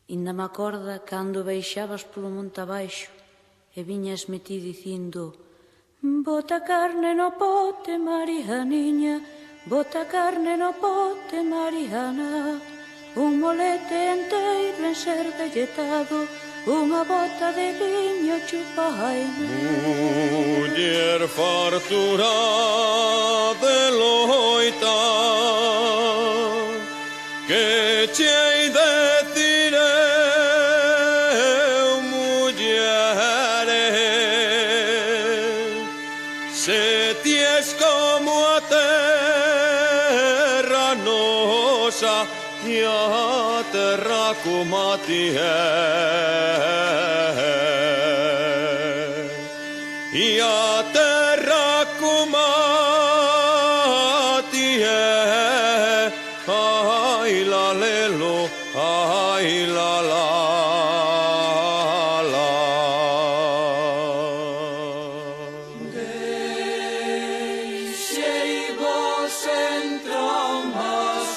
Inda me acorda cando baixabas polo monte abaixo e viñasme ti dicindo: bota carne no pote, Marianiña, bota carne no pote, Mariana. Un molete enteiro en ser velletado, unha bota de viño chupaina. Muller fartura de loita, que chei decir eu, mullere, se ties como a terra nosa e a terra como a ti e a terra como a ti ai la lelo, ai la la la. Deixei vos entrar mas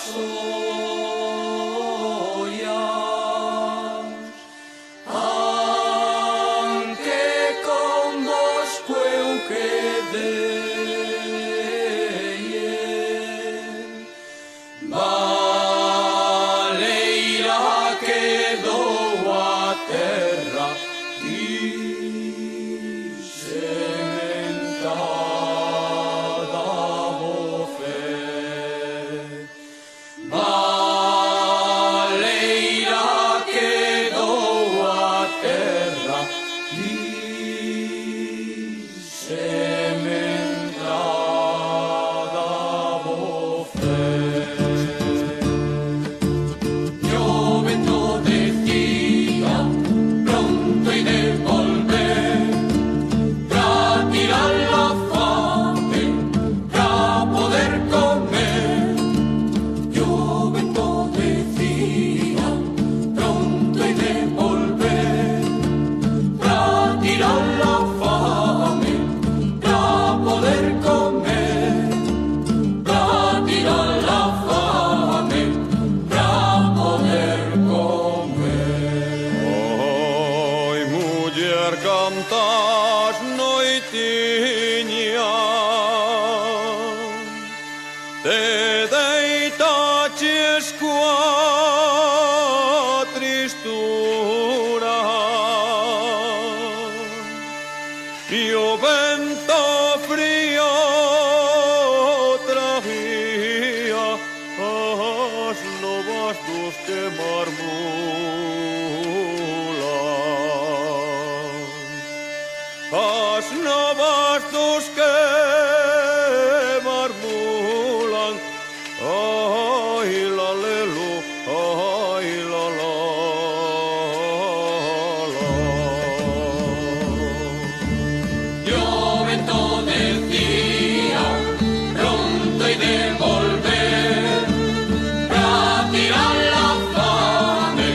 cantas noitiña, te deitaches coa tristura e o vento frío traía as novas dos que marmulan, as novas dos que marmulan. Ai la lelo, ai la la la. Yo vento decía pronto y de volver para tirar la fame,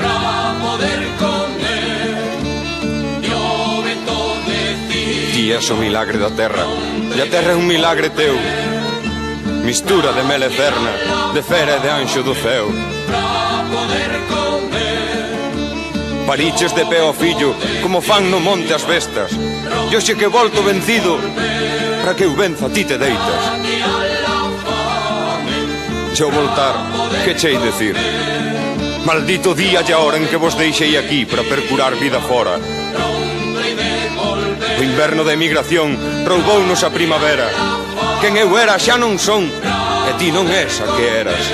para poder comer. Yo vento decía. Ti és o milagre da terra, e a terra é un milagre teu, mistura de mel e cerna, de fera e de anxo do ceo. Pariches de pé ao fillo, como fan no monte as bestas, e hoxe que volto vencido, para que eu venza ti te deitas. Se ao voltar, que chei dicir? Maldito día e a hora en que vos deixei aquí para percurar vida fora. O inverno da emigración roubounos a primavera. Quen eu era xa non son, e ti non és a que eras.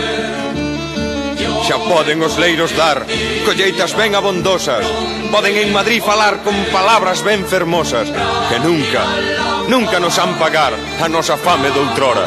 Xa poden os leiros dar colleitas ben abondosas, poden en Madrid falar con palabras ben fermosas, que nunca, nunca nos han pagar a nosa fame doutrora.